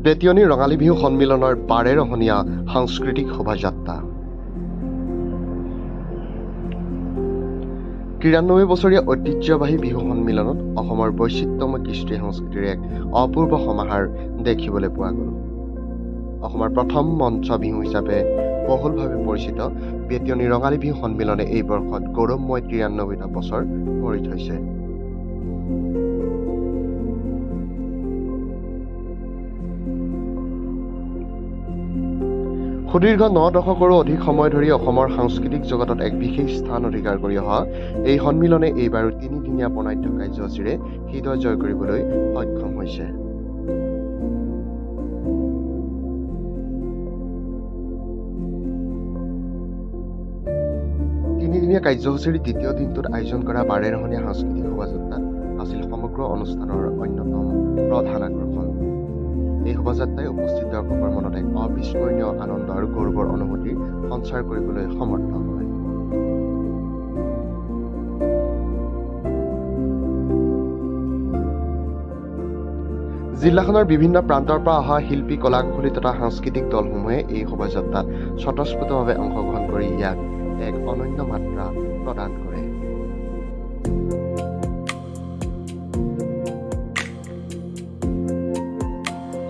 বেতিয়নী ৰঙালী বিহু সন্মিলনৰ বাৰেৰহণীয়া সাংস্কৃতিক শোভাযাত্ৰা। ৯৩ বছৰীয়া ঐতিহ্যবাহী বিহু সন্মিলনত অসমৰ বৈচিত্ৰ্যময় কৃষ্টি সংস্কৃতিৰ এক অপূৰ্ব সমাহাৰ দেখিবলৈ পোৱা গ'ল। অসমৰ প্ৰথম মঞ্চ বিহু হিচাপে বহুলভাৱে পৰিচিত বেতিয়নী ৰঙালী বিহু সন্মিলনে এই বৰ্ষত গৌৰৱময় ৯৩টা বছৰ ভৰি থৈছে। সুদীৰ্ঘ ৯ দশকৰো অধিক সময় ধৰি অসমৰ সাংস্কৃতিক জগতত এক বিশেষ স্থান অধিকাৰ কৰি অহা এই সন্মিলনে এইবাৰো ৩-দিনীয়া বৰ্ণাঢ্য কাৰ্যসূচীৰে হৃদয় জয় কৰিবলৈ সক্ষম হৈছে। তিনিদিনীয়া কাৰ্যসূচীৰ দ্বিতীয় দিনটোত আয়োজন কৰা বাৰেৰহণীয়া সাংস্কৃতিক শোভাযাত্ৰা আছিল সমগ্ৰ অনুষ্ঠানৰ অন্যতম প্ৰধান আকৰ্ষণ। এই শোভাযাত্ৰাই উপস্থিত দৰ্শকৰ মনত এক অবিস্মৰণীয় আনন্দ আৰু গৌৰৱৰ অনুভূতি সঞ্চাৰ কৰিবলৈ সমৰ্থ হয়। জিলাখনৰ বিভিন্ন প্ৰান্তৰ পৰা অহা শিল্পী, কলা-কুশলী তথা সাংস্কৃতিক দলসমূহে এই শোভাযাত্ৰাত স্বতঃস্ফূৰ্তভাৱে অংশগ্ৰহণ কৰি ইয়াক এক অনন্য মাত্ৰা প্ৰদান কৰে।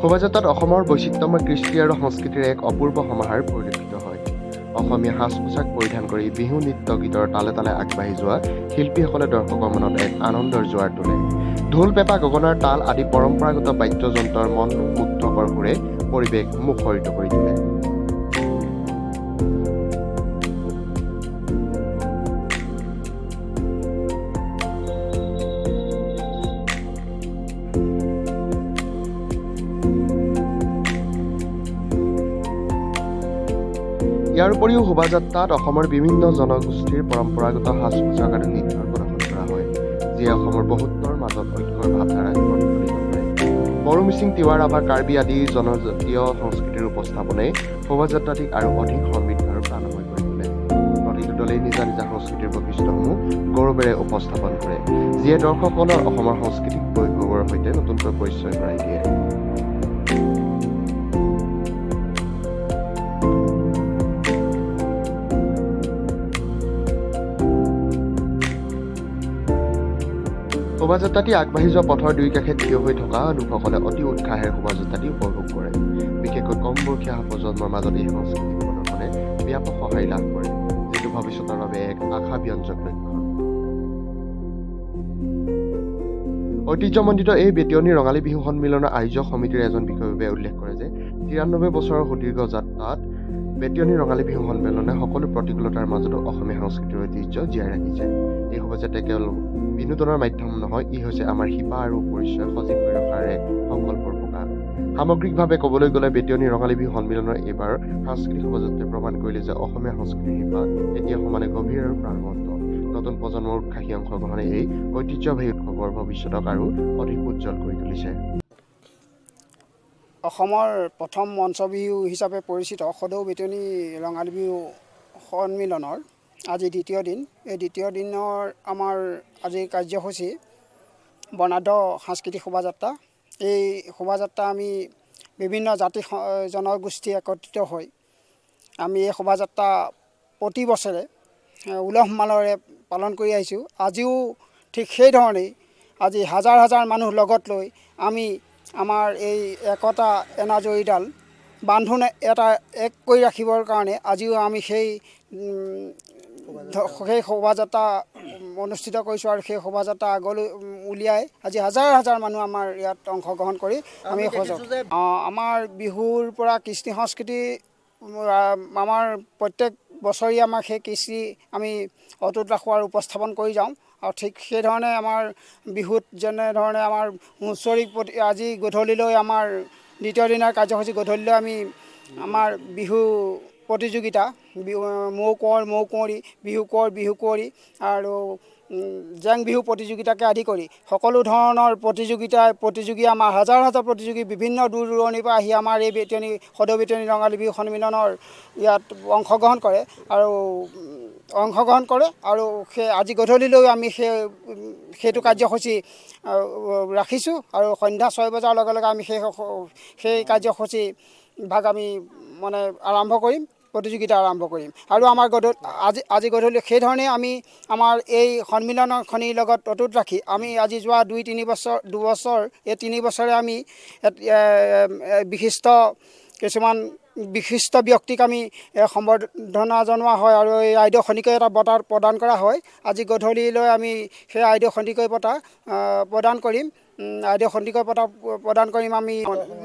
শোভাযাত্ৰাত অসমৰ বৈচিত্ৰ্যময় কৃষ্টি আৰু সংস্কৃতিৰ এক অপূৰ্ব সমাহাৰ পৰিলক্ষিত হয়। অসমীয়া সাজ-পোছাক পৰিধান কৰি বিহু নৃত্য গীতৰ তালে তালে আগবাঢ়ি যোৱা শিল্পীসকলে দৰ্শকৰ মনত এক আনন্দৰ জোৱাৰ তোলে। ঢোল, পেঁপা, গগনাৰ তাল আদি পৰম্পৰাগত বাদ্যযন্ত্ৰৰ মনোমুগ্ধকৰ সুৰে পৰিৱেশ মুখৰিত কৰি তোলে। ইয়াৰ উপৰিও শোভাযাত্ৰাত অসমৰ বিভিন্ন জনগোষ্ঠীৰ পৰম্পৰাগত সাজ-পোছাক আৰু নৃত্যৰ প্ৰদৰ্শন কৰা হয়, যিয়ে অসমৰ বহুত্বৰ মাজত ঐক্যৰ ভাৱধাৰা প্ৰতিফলিত কৰে। বড়ো, মিচিং, তিৱা, ৰাভা, কাৰ্বি আদি জনজাতীয় সংস্কৃতিৰ উপস্থাপনাই শোভাযাত্ৰাটিক আৰু অধিক সমৃদ্ধ আৰু প্ৰাণময় কৰি তোলে। প্ৰতিটো দলেই নিজা নিজা সংস্কৃতিৰ বৈশিষ্ট্যসমূহ গৌৰৱেৰে উপস্থাপন কৰে, যিয়ে দৰ্শকসকলৰ অসমৰ সাংস্কৃতিক বৈভৱৰ সৈতে নতুনকৈ পৰিচয় কৰাই দিয়ে। শোভাযাত্ৰাটি আগবাঢ়ি যোৱা পথৰ দুই কাষে থিয় হৈ থকা লোকসকলে অতি উৎসাহেৰে শোভাযাত্ৰাটি উপভোগ কৰে। বিশেষকৈ কম বয়সীয়া প্ৰজন্মৰ মাজত এই সাংস্কৃতিক প্ৰদৰ্শনে ব্যাপক সঁহাৰি লাভ কৰে, যিটো ভৱিষ্যতৰ বাবে এক আশাব্যঞ্জক লক্ষণ। ঐতিহ্যমণ্ডিত এই বেতিয়নী ৰঙালী বিহু সন্মিলনৰ আয়োজক সমিতিৰ এজন বিষয়ববীয়াই উল্লেখ কৰে যে ৯৩ বছৰৰ সুদীৰ্ঘ যাত্ৰাত বেতিয়নী ৰঙালী বিহু সন্মিলনে সকলো প্ৰতিকূলতাৰ মাজতো অসমীয়া সংস্কৃতিৰ ঐতিহ্য জীয়াই ৰাখিছে। এই শোভাযাত্ৰাই কেৱল বিনোদনৰ মাধ্যম নহয়, ই হৈছে আমাৰ শিপা আৰু পৰিচয় সজীৱ কৰি ৰখাৰ এক সংকল্পৰ প্ৰকাশ। সামগ্ৰিকভাৱে ক'বলৈ গ'লে বেতিয়নী ৰঙালী বিহু সন্মিলনৰ এইবাৰ সাংস্কৃতিক শোভাযাত্ৰাই প্ৰমাণ কৰিলে যে অসমীয়া সংস্কৃতিৰ শিপা এতিয়া সমানে গভীৰ আৰু প্ৰাণৱন্ত। নতুন প্ৰজন্মৰ উৎসাহী অংশগ্ৰহণে এই ঐতিহ্যবাহী উৎসৱৰ ভৱিষ্যতক আৰু অধিক উজ্জ্বল কৰি তুলিছে। অসমৰ প্ৰথম মঞ্চ বিহু হিচাপে পৰিচিত সদৌ বেতিয়নী ৰঙালী বিহু সন্মিলনৰ আজি দ্বিতীয় দিন। এই দ্বিতীয় দিনৰ আমাৰ আজিৰ কাৰ্যসূচী বৰ্ণাঢ্য সাংস্কৃতিক শোভাযাত্ৰা। এই শোভাযাত্ৰা আমি বিভিন্ন জাতি জনগোষ্ঠী একত্ৰিত হৈ আমি এই শোভাযাত্ৰা প্ৰতি বছৰে উলহ মালহেৰে পালন কৰি আহিছোঁ। আজিও ঠিক সেইধৰণেই আজি হাজাৰ হাজাৰ মানুহ লগত লৈ আমি আমাৰ এই একতা এনাজৰীডাল বান্ধোন এটা এক কৰি ৰাখিবৰ কাৰণে আজিও আমি সেই শোভাযাত্ৰা অনুষ্ঠিত কৰিছোঁ আৰু সেই শোভাযাত্ৰা আগলৈ উলিয়াই আজি হাজাৰ হাজাৰ মানুহ আমাৰ ইয়াত অংশগ্ৰহণ কৰি আমি আমাৰ বিহুৰ পৰা কৃষ্টি সংস্কৃতি আমাৰ প্ৰত্যেক বছৰি আমাৰ সেই কৃষ্টি আমি অটুট ৰাখোঁ আৰু উপস্থাপন কৰি যাওঁ। আৰু ঠিক সেইধৰণে আমাৰ বিহুত যেনেধৰণে আমাৰ হুঁচৰি আজি গধূলিলৈ আমাৰ দ্বিতীয় দিনৰ কাৰ্যসূচী গধূলিলৈ আমি আমাৰ বিহু প্ৰতিযোগিতা মৌ কুঁৱৰী, বিহু কুঁৱৰী আৰু জেং বিহু প্ৰতিযোগিতাকে আদি কৰি সকলো ধৰণৰ প্ৰতিযোগী আমাৰ হাজাৰ হাজাৰ প্ৰতিযোগী বিভিন্ন দূৰ দূৰণিৰ পৰা আহি আমাৰ এই সদৌ বেতিয়নী ৰঙালী বিহু সন্মিলনৰ ইয়াত অংশগ্ৰহণ কৰে আৰু অংশগ্ৰহণ কৰে আৰু আজি গধূলিলৈ আমি সেইটো কাৰ্যসূচী ৰাখিছোঁ আৰু সন্ধ্যা 6 বজাৰ লগে লগে আমি সেই কাৰ্যসূচী ভাগ আমি মানে আৰম্ভ কৰিম, প্ৰতিযোগিতা আৰম্ভ কৰিম আৰু আমাৰ আজি গধূলি সেইধৰণে আমি আমাৰ এই সন্মিলনখনিৰ লগত অটুট ৰাখি আমি আজি যোৱা 2-3 বছৰ এই 3 বছৰে আমি বিশিষ্ট ব্যক্তিক আমি সম্বৰ্ধনা জনোৱা হয় আৰু এই আইদেউ সন্দিকৈ এটা বঁটা প্ৰদান কৰা হয়। আজি গধূলিলৈ আমি সেই আইদেউ সন্দিকৈ বঁটা প্ৰদান কৰিম। আইদেউ সন্দিকৈ বঁটা প্ৰদান কৰিম আমি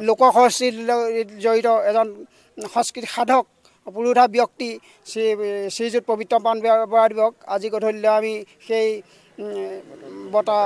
লোক সংস্কৃতিৰ জড়িত এজন সংস্কৃতি সাধক পুৰোধা ব্যক্তি শ্ৰীযুত পবিত্ৰ প্ৰাণ বৰাদেৱক আজি গধূলিলৈ আমি সেই বঁটা